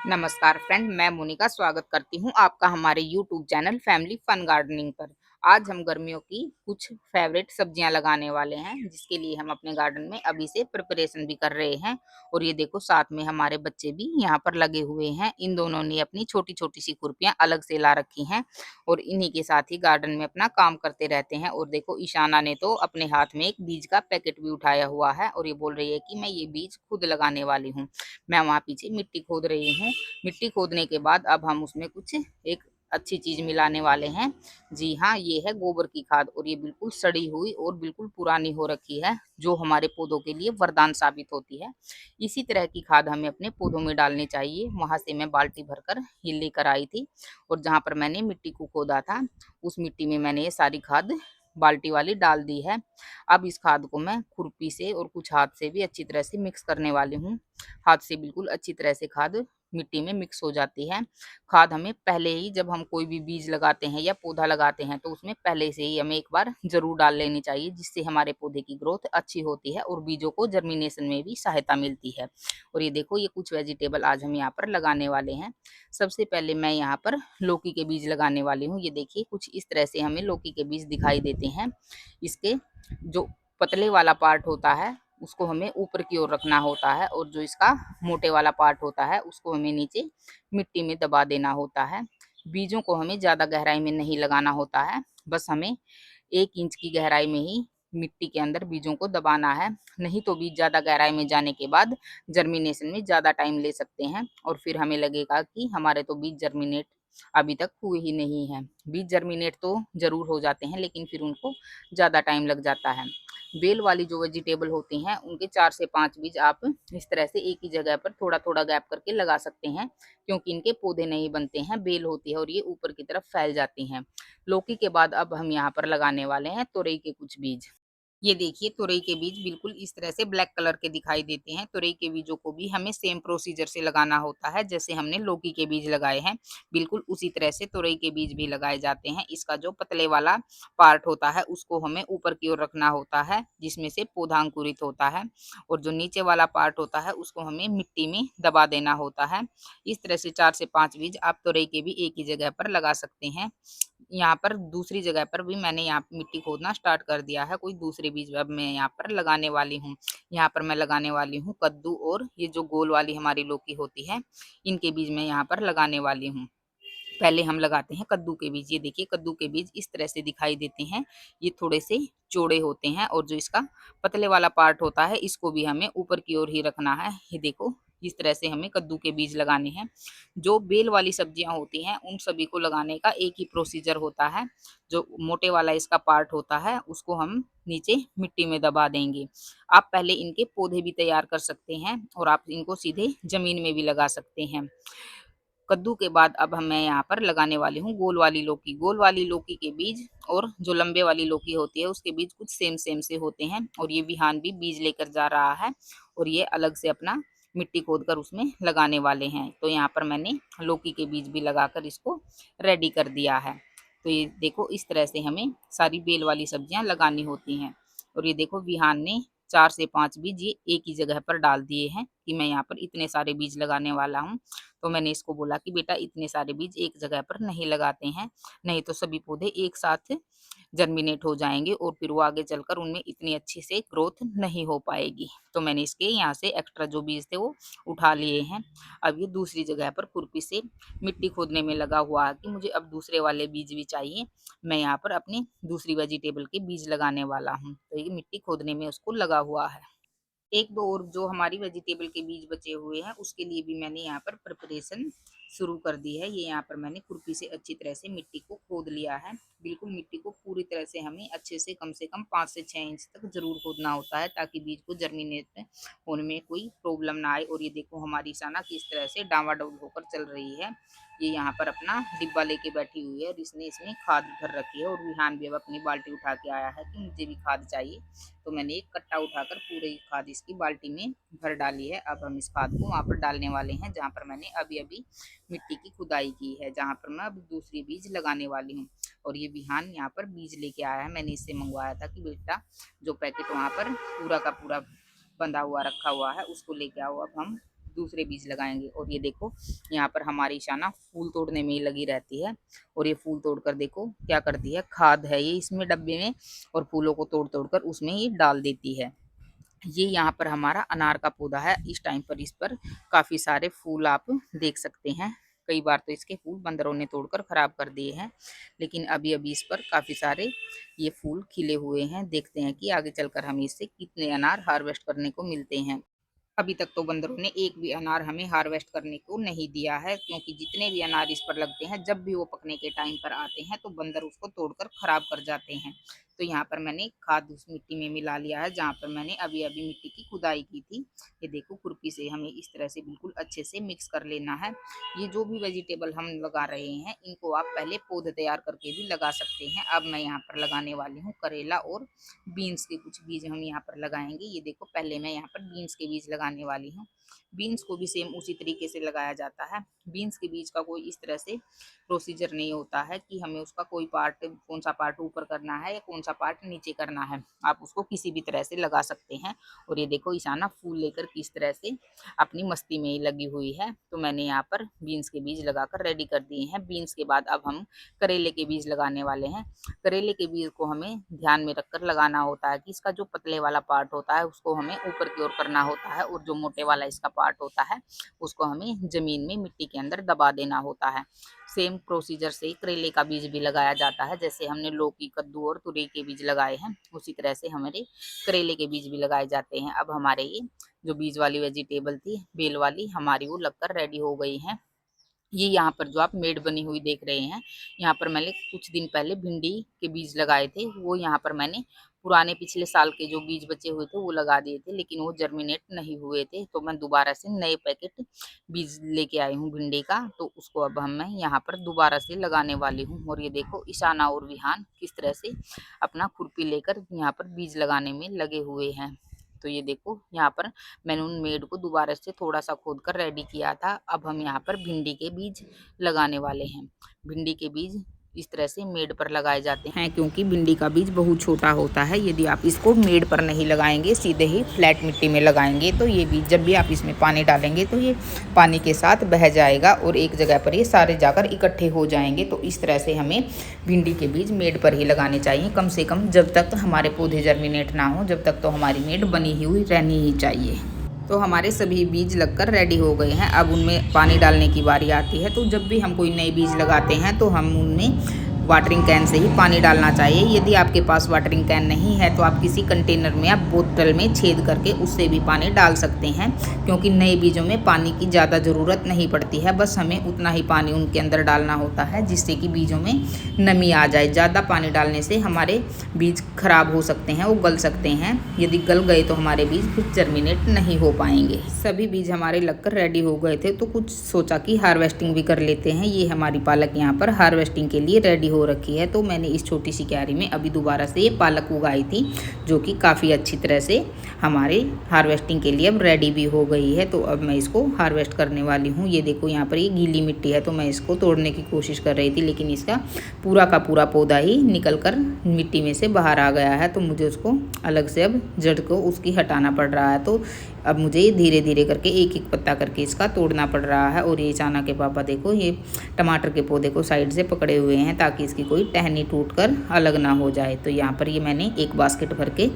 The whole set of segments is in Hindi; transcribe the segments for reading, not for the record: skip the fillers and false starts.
नमस्कार फ्रेंड, मैं मोनिका स्वागत करती हूँ आपका हमारे YouTube channel family fun gardening पर। आज हम गर्मियों की कुछ फेवरेट सब्जियां लगाने वाले हैं, जिसके लिए हम अपने गार्डन में अभी से प्रिपरेशन भी कर रहे हैं। और ये देखो, साथ में हमारे बच्चे भी यहाँ पर लगे हुए हैं। इन दोनों ने अपनी छोटी छोटी सी खुरपियां अलग से ला रखी हैं और इन्हीं के साथ ही गार्डन में अपना काम करते रहते हैं। और देखो, ईशाना ने तो अपने हाथ में एक बीज का पैकेट भी उठाया हुआ है और ये बोल रही है कि मैं ये बीज खुद लगाने वाली हूँ। मैं वहाँ पीछे मिट्टी खोद रही हूँ। मिट्टी खोदने के बाद अब हम उसमें कुछ एक अच्छी चीज मिलाने वाले हैं। जी हाँ, ये है गोबर की खाद और ये बिल्कुल सड़ी हुई और बिल्कुल पुरानी हो रखी है, जो हमारे पौधों के लिए वरदान साबित होती है। इसी तरह की खाद हमें अपने पौधों में डालनी चाहिए। वहां से मैं बाल्टी भरकर ये लेकर आई थी और जहां पर मैंने मिट्टी को खोदा था, उस मिट्टी में मैंने ये सारी खाद बाल्टी वाली डाल दी है। अब इस खाद को मैं खुरपी से और कुछ हाथ से भी अच्छी तरह से मिक्स करने वाली हूँ। हाथ से बिल्कुल अच्छी तरह से खाद मिट्टी में मिक्स हो जाती है। खाद हमें पहले ही, जब हम कोई भी बीज लगाते हैं या पौधा लगाते हैं, तो उसमें पहले से ही हमें एक बार ज़रूर डाल लेनी चाहिए, जिससे हमारे पौधे की ग्रोथ अच्छी होती है और बीजों को जर्मिनेशन में भी सहायता मिलती है। और ये देखो, ये कुछ वेजिटेबल आज हम यहाँ पर लगाने वाले हैं। सबसे पहले मैं यहाँ पर लौकी के बीज लगाने वाली हूँ। ये देखिए, कुछ इस तरह से हमें लौकी के बीज दिखाई देते हैं। इसके जो पतले वाला पार्ट होता है, उसको हमें ऊपर की ओर रखना होता है और जो इसका मोटे वाला पार्ट होता है, उसको हमें नीचे मिट्टी में दबा देना होता है। बीजों को हमें ज़्यादा गहराई में नहीं लगाना होता है, बस हमें 1 इंच की गहराई में ही मिट्टी के अंदर बीजों को दबाना है। नहीं तो बीज ज़्यादा गहराई में जाने के बाद जर्मिनेशन में ज़्यादा टाइम ले सकते हैं और फिर हमें लगेगा कि हमारे तो बीज जर्मिनेट अभी तक हुए ही नहीं है। बीज जर्मिनेट तो ज़रूर हो जाते हैं, लेकिन फिर उनको ज़्यादा टाइम लग जाता है। बेल वाली जो वेजिटेबल होती हैं, उनके 4 से 5 बीज आप इस तरह से एक ही जगह पर थोड़ा-थोड़ा गैप करके लगा सकते हैं, क्योंकि इनके पौधे नहीं बनते हैं, बेल होती है और ये ऊपर की तरफ फैल जाती हैं। लौकी के बाद अब हम यहाँ पर लगाने वाले हैं तुरई के कुछ बीज। ये देखिए, तुरई के बीज बिल्कुल इस तरह से ब्लैक कलर के दिखाई देते हैं। तुरई के बीजों को भी हमें सेम प्रोसीजर से लगाना होता है, जैसे हमने लौकी के बीज लगाए हैं, बिल्कुल उसी तरह से तुरई के बीज भी लगाए जाते हैं। इसका जो पतले वाला पार्ट होता है, उसको हमें ऊपर की ओर रखना होता है, जिसमें से पौधा अंकुरित होता है, और जो नीचे वाला पार्ट होता है, उसको हमें मिट्टी में दबा देना होता है। इस तरह से 4 से 5 बीज आप तुरई के भी एक ही जगह पर लगा सकते हैं। यहाँ पर दूसरी जगह पर भी मैंने यहाँ पे मिट्टी खोदना स्टार्ट कर दिया है। कोई दूसरे बीज अब मैं यहाँ पर लगाने वाली हूँ। यहाँ पर मैं लगाने वाली हूँ कद्दू, और ये जो गोल वाली हमारी लौकी होती है, इनके बीज मैं यहाँ पर लगाने वाली हूँ। पहले हम लगाते हैं कद्दू के बीज। ये देखिए, कद्दू के बीज इस तरह से दिखाई देते हैं। ये थोड़े से चौड़े होते हैं और जो इसका पतले वाला पार्ट होता है, इसको भी हमें ऊपर की ओर ही रखना है। ये देखो, इस तरह से हमें कद्दू के बीज लगाने हैं। जो बेल वाली सब्जियां होती हैं, उन सभी को लगाने का एक ही प्रोसीजर होता है। जो मोटे वाला इसका पार्ट होता है, उसको हम नीचे मिट्टी में दबा देंगे। आप पहले इनके पौधे भी तैयार कर सकते हैं और आप इनको सीधे जमीन में भी लगा सकते हैं। कद्दू के बाद अब मैं यहाँ पर लगाने वाली हूँ गोल वाली लौकी। गोल वाली लौकी के बीज और जो लंबे वाली लौकी होती है, उसके बीज कुछ सेम सेम से होते हैं। और ये विहान भी बीज लेकर जा रहा है और ये अलग से अपना मिट्टी खोदकर उसमें लगाने वाले हैं। तो यहाँ पर मैंने लौकी के बीज भी लगाकर इसको रेडी कर दिया है। तो ये देखो, इस तरह से हमें सारी बेल वाली सब्जियां लगानी होती हैं। और ये देखो, विहान ने 4 से 5 बीज ये एक ही जगह पर डाल दिए हैं कि मैं यहाँ पर इतने सारे बीज लगाने वाला हूँ। तो मैंने इसको बोला कि बेटा, इतने सारे बीज एक जगह पर नहीं लगाते हैं, नहीं तो सभी पौधे एक साथ जर्मिनेट हो जाएंगे और फिर वो आगे चलकर उनमें इतनी अच्छी से ग्रोथ नहीं हो पाएगी। तो मैंने इसके यहाँ से एक्स्ट्रा जो बीज थे वो उठा लिए हैं। अब ये दूसरी जगह पर खुरपी से मिट्टी खोदने में लगा हुआ है कि मुझे अब दूसरे वाले बीज भी चाहिए। मैं यहाँ पर अपनी दूसरी वेजिटेबल के बीज लगाने वाला हूँ, तो ये मिट्टी खोदने में उसको लगा हुआ है। 1-2 और जो हमारी वेजिटेबल के बीज बचे हुए हैं, उसके लिए भी मैंने यहाँ पर प्रिपरेशन शुरू कर दी है। ये यहाँ पर मैंने खुरपी से अच्छी तरह से मिट्टी को खोद लिया है। बिल्कुल मिट्टी को पूरी तरह से हमें अच्छे से कम 5 से 6 इंच तक ज़रूर खोदना होता है, ताकि बीज को जर्मिनेट होने में कोई प्रॉब्लम ना आए। और ये देखो, हमारी साना किस तरह से डामाडोल होकर चल रही है। ये यहाँ पर अपना डिब्बा लेके बैठी हुई है और इसने इसमें खाद भर रखी है। और विहान भी अब अपनी बाल्टी उठा के आया है कि मुझे भी खाद चाहिए। तो मैंने एक कट्टा उठाकर पूरी खाद इसकी बाल्टी में भर डाली है। अब हम इस खाद को वहाँ पर डालने वाले हैं जहाँ पर मैंने अभी अभी मिट्टी की खुदाई की है, जहाँ पर मैं अब दूसरी बीज लगाने वाली हूँ। और ये विहान यहाँ पर बीज लेके आया है। मैंने इससे मंगवाया था कि बेटा, जो पैकेट वहाँ पर पूरा का पूरा बंधा हुआ रखा हुआ है, उसको लेके आओ। अब हम दूसरे बीज लगाएंगे। और ये देखो यहाँ पर हमारी ईशाना फूल तोड़ने में ही लगी रहती है, और ये फूल तोड़कर देखो क्या करती है, खाद है ये इसमें डब्बे में, और फूलों को तोड़ तोड़ कर उसमें ये डाल देती है। ये यहाँ पर हमारा अनार का पौधा है। इस टाइम पर इस पर काफ़ी सारे फूल आप देख सकते हैं। कई बार तो इसके फूल बंदरों ने तोड़कर ख़राब कर दिए हैं, लेकिन अभी अभी इस पर काफ़ी सारे ये फूल खिले हुए हैं। देखते हैं कि आगे चलकर हमें इससे कितने अनार हार्वेस्ट करने को मिलते हैं। अभी तक तो बंदरों ने एक भी अनार हमें हार्वेस्ट करने को नहीं दिया है, क्योंकि जितने भी अनार इस पर लगते हैं, जब भी वो पकने के टाइम पर आते हैं तो बंदर उसको तोड़कर खराब कर जाते हैं। तो यहाँ पर मैंने खाद उस मिट्टी में मिला लिया है जहाँ पर मैंने अभी अभी मिट्टी की खुदाई की थी। ये देखो खुरपी से हमें इस तरह से बिल्कुल अच्छे से मिक्स कर लेना है। ये जो भी वेजिटेबल हम लगा रहे हैं इनको आप पहले पौधे तैयार करके भी लगा सकते हैं। अब मैं यहाँ पर लगाने वाली हूँ करेला और बीन्स के कुछ बीज हम यहाँ पर लगाएंगे। ये देखो पहले मैं यहाँ पर बीन्स के बीज लगाने वाली हूँ। बीन्स को भी सेम उसी तरीके से लगाया जाता है। बीन्स के बीज का कोई इस तरह से प्रोसीजर नहीं होता है कि हमें उसका कोई पार्ट, कौन सा पार्ट ऊपर करना है या कौन सा पार्ट नीचे करना है। आप उसको किसी भी तरह से लगा सकते हैं। और ये देखो ईशाना फूल लेकर किस तरह से अपनी मस्ती में ही लगी हुई है। तो मैंने यहाँ पर बीन्स के बीज लगाकर रेडी कर दिए हैं। बीन्स के बाद अब हम करेले के बीज लगाने वाले हैं। करेले के बीज को हमें ध्यान में रखकर लगाना होता है कि इसका जो पतले वाला पार्ट होता है उसको हमें ऊपर की ओर करना होता है, और जो मोटे वाला इसका पार्ट होता है उसको हमें जमीन में मिट्टी के अंदर दबा देना होता है। सेम प्रोसीजर से करेले का बीज भी लगाया जाता है। जैसे हमने लौकी, कद्दू और तुरई के बीज लगाए हैं, उसी तरह से हमारे करेले के बीज भी लगाए जाते हैं। अब हमारे ये जो बीज वाली वेजिटेबल थी, बेल वाली, हमारी वो लगकर रेडी हो गई है। ये यहाँ पर जो आप मेड बनी हुई देख रहे हैं, यहाँ पर मैंने कुछ दिन पहले भिंडी के बीज लगाए थे। वो यहाँ पर मैंने पुराने पिछले साल के जो बीज बचे हुए थे वो लगा दिए थे, लेकिन वो जर्मिनेट नहीं हुए थे। तो मैं दोबारा से नए पैकेट बीज लेके आई हूँ भिंडी का, तो उसको अब मैं यहाँ पर दोबारा से लगाने वाली हूँ। और ये देखो ईशाना और विहान किस तरह से अपना खुरपी लेकर यहाँ पर बीज लगाने में लगे हुए हैं। तो ये देखो यहाँ पर मैंने उन मेड को दोबारा से थोड़ा सा खोद कर रेडी किया था। अब हम यहाँ पर भिंडी के बीज लगाने वाले हैं। भिंडी के बीज इस तरह से मेड पर लगाए जाते हैं, क्योंकि भिंडी का बीज बहुत छोटा होता है। यदि आप इसको मेड पर नहीं लगाएंगे, सीधे ही फ्लैट मिट्टी में लगाएंगे, तो ये बीज जब भी आप इसमें पानी डालेंगे तो ये पानी के साथ बह जाएगा और एक जगह पर ये सारे जाकर इकट्ठे हो जाएंगे। तो इस तरह से हमें भिंडी के बीज मेड पर ही लगाने चाहिए, कम से कम जब तक हमारे पौधे जर्मिनेट ना हो, जब तक तो हमारी मेड बनी हुई रहनी ही चाहिए। तो हमारे सभी बीज लगकर रेडी हो गए हैं। अब उनमें पानी डालने की बारी आती है। तो जब भी हम कोई नए बीज लगाते हैं तो हम उनमें वाटरिंग कैन से ही पानी डालना चाहिए। यदि आपके पास वाटरिंग कैन नहीं है तो आप किसी कंटेनर में या बोतल में छेद करके उससे भी पानी डाल सकते हैं, क्योंकि नए बीजों में पानी की ज़्यादा ज़रूरत नहीं पड़ती है। बस हमें उतना ही पानी उनके अंदर डालना होता है जिससे कि बीजों में नमी आ जाए। ज़्यादा पानी डालने से हमारे बीज खराब हो सकते हैं, वो गल सकते हैं। यदि गल गए तो हमारे बीज फिर जर्मिनेट नहीं हो पाएंगे। सभी बीज हमारे लगकर रेडी हो गए थे, तो कुछ सोचा कि हार्वेस्टिंग भी कर लेते हैं। ये हमारी पालक यहाँ पर हार्वेस्टिंग के लिए रेडी हो रखी है। तो मैंने इस छोटी सी क्यारी में अभी दोबारा से ये पालक उगाई थी, जो कि काफ़ी अच्छी तरह से हमारे हार्वेस्टिंग के लिए अब रेडी भी हो गई है। तो अब मैं इसको हार्वेस्ट करने वाली हूँ। ये देखो यहाँ पर ये गीली मिट्टी है, तो मैं इसको तोड़ने की कोशिश कर रही थी, लेकिन इसका पूरा का पूरा पौधा ही निकल कर मिट्टी में से बाहर आ गया है। तो मुझे उसको अलग से अब जड़ को उसकी हटाना पड़ रहा है। तो अब मुझे धीरे धीरे करके एक एक पत्ता करके इसका तोड़ना पड़ रहा है। और ये चाना के पापा देखो ये टमाटर के पौधे को साइड से पकड़े हुए हैं, ताकि इसकी कोई टहनी टूटकर अलग ना हो जाए। तो यहाँ पर ये मैंने एक बास्केट भर के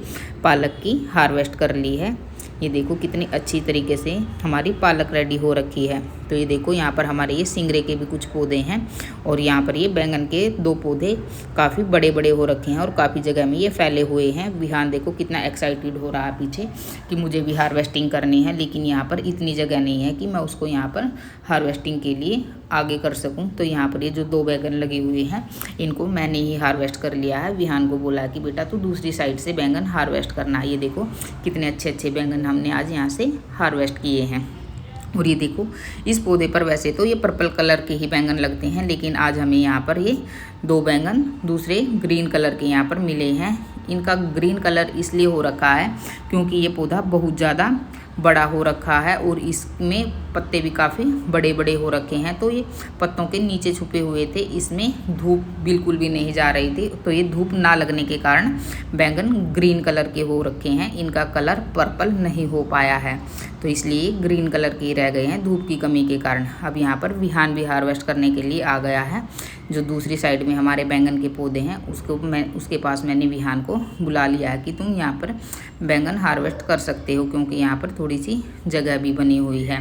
पालक की हार्वेस्ट कर ली है। ये देखो कितनी अच्छी तरीके से हमारी पालक रेडी हो रखी है। तो ये देखो यहाँ पर हमारे ये सिंगरे के भी कुछ पौधे हैं, और यहाँ पर ये बैंगन के 2 पौधे काफ़ी बड़े बड़े हो रखे हैं और काफ़ी जगह में ये फैले हुए हैं। विहान देखो कितना एक्साइटेड हो रहा है पीछे कि मुझे भी हार्वेस्टिंग करनी है, लेकिन यहाँ पर इतनी जगह नहीं है कि मैं उसको यहाँ पर हार्वेस्टिंग के लिए आगे कर सकूँ। तो यहाँ पर ये जो 2 बैंगन लगे हुए हैं इनको मैंने ही हार्वेस्ट कर लिया है। विहान को बोला कि बेटा तू दूसरी साइड से बैंगन हार्वेस्ट करना है। ये देखो कितने अच्छे अच्छे बैंगन हमने आज यहाँ से हार्वेस्ट किए हैं। और ये देखो इस पौधे पर वैसे तो ये पर्पल कलर के ही बैंगन लगते हैं, लेकिन आज हमें यहाँ पर ये 2 बैंगन दूसरे ग्रीन कलर के यहाँ पर मिले हैं। इनका ग्रीन कलर इसलिए हो रखा है क्योंकि ये पौधा बहुत ज़्यादा बड़ा हो रखा है और इसमें पत्ते भी काफ़ी बड़े बड़े हो रखे हैं। तो ये पत्तों के नीचे छुपे हुए थे, इसमें धूप बिल्कुल भी नहीं जा रही थी। तो ये धूप ना लगने के कारण बैंगन ग्रीन कलर के हो रखे हैं, इनका कलर पर्पल नहीं हो पाया है, तो इसलिए ग्रीन कलर के रह गए हैं धूप की कमी के कारण। अब यहाँ पर बिहान भी हार्वेस्ट करने के लिए आ गया है। जो दूसरी साइड में हमारे बैंगन के पौधे हैं उसके पास मैंने बिहान को बुला लिया है कि तुम यहाँ पर बैंगन हार्वेस्ट कर सकते हो, क्योंकि यहाँ पर थोड़ी सी जगह भी बनी हुई है।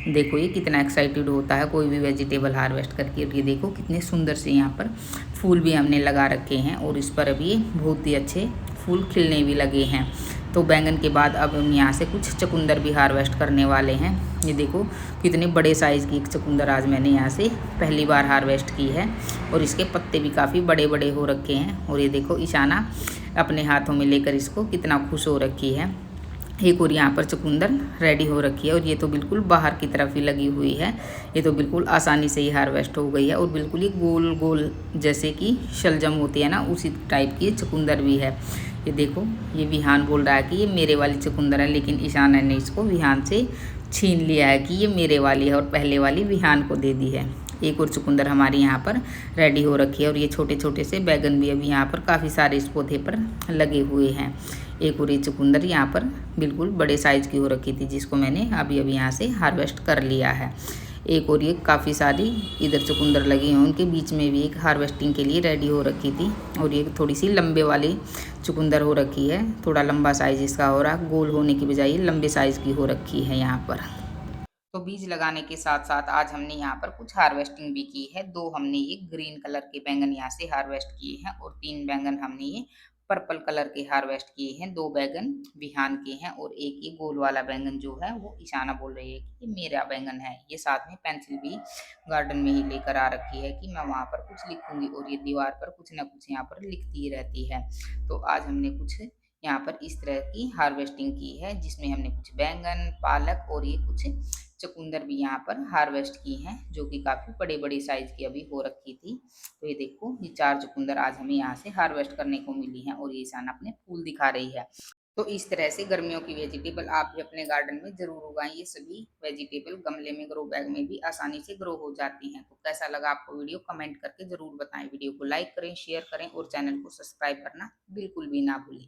देखो ये कितना एक्साइटेड होता है कोई भी वेजिटेबल हार्वेस्ट करके। ये देखो कितने सुंदर से यहाँ पर फूल भी हमने लगा रखे हैं और इस पर अभी बहुत ही अच्छे फूल खिलने भी लगे हैं। तो बैंगन के बाद अब हम यहाँ से कुछ चुकंदर भी हार्वेस्ट करने वाले हैं। ये देखो कितने बड़े साइज़ की एक चुकंदर आज मैंने यहाँ से पहली बार हार्वेस्ट की है और इसके पत्ते भी काफ़ी बड़े बड़े हो रखे हैं। और ये देखो ईशाना अपने हाथों में लेकर इसको कितना खुश हो रखी है। एक और यहाँ पर चुकंदर रेडी हो रखी है और ये तो बिल्कुल बाहर की तरफ ही लगी हुई है। ये तो बिल्कुल आसानी से ही हार्वेस्ट हो गई है और बिल्कुल ही गोल गोल जैसे कि शलजम होती है ना, उसी टाइप की चुकंदर भी है। ये देखो ये विहान बोल रहा है कि ये मेरे वाली चुकंदर है, लेकिन ईशाना ने इसको विहान से छीन लिया है कि ये मेरे वाली है और पहले वाली विहान को दे दी है। एक और चुकंदर हमारी यहाँ पर रेडी हो रखी है और ये छोटे छोटे से बैगन भी अभी यहाँ पर काफ़ी सारे इस पौधे पर लगे हुए हैं। एक और ये चुकंदर यहाँ पर बिल्कुल बड़े साइज़ की हो रखी थी, जिसको मैंने अभी अभी यहाँ से हार्वेस्ट कर लिया है। एक और ये काफ़ी सारी इधर चुकंदर लगी हैं, उनके बीच में भी एक हार्वेस्टिंग के लिए रेडी हो रखी थी। और ये थोड़ी सी लंबे वाली चुकंदर हो रखी है, थोड़ा लंबा साइज़ इसका हो रहा, गोल होने की बजाय लंबे साइज़ की हो रखी है यहाँ पर। तो बीज लगाने के साथ साथ आज हमने यहाँ पर कुछ हार्वेस्टिंग भी की है। 2 हमने ये ग्रीन कलर के बैंगन यहाँ से हार्वेस्ट किए हैं और 3 बैंगन हमने ये पर्पल कलर के हार्वेस्ट किए हैं। 2 बैंगन बिहान के हैं और एक ये गोल वाला बैंगन जो है वो ईशाना बोल रही है कि ये मेरा बैंगन है। ये साथ में पेंसिल भी गार्डन में ही लेकर आ रखी है कि मैं वहाँ पर कुछ लिखूंगी और ये दीवार पर कुछ ना कुछ यहाँ पर लिखती ही रहती है। तो आज हमने कुछ यहाँ पर इस तरह की हार्वेस्टिंग की है, जिसमें हमने कुछ बैंगन, पालक और ये कुछ चुकंदर भी यहाँ पर हार्वेस्ट की हैं, जो कि काफ़ी बड़े बड़े साइज़ की अभी हो रखी थी। तो ये देखो ये 4 चुकंदर आज हमें यहाँ से हार्वेस्ट करने को मिली हैं और ये ईशाना अपने फूल दिखा रही है। तो इस तरह से गर्मियों की वेजिटेबल आप भी अपने गार्डन में ज़रूर उगाएं। ये सभी वेजिटेबल गमले में, ग्रो बैग में भी आसानी से ग्रो हो जाती हैं। तो कैसा लगा आपको वीडियो कमेंट करके ज़रूर बताएं। वीडियो को लाइक करें, शेयर करें और चैनल को सब्सक्राइब करना बिल्कुल भी ना भूलें।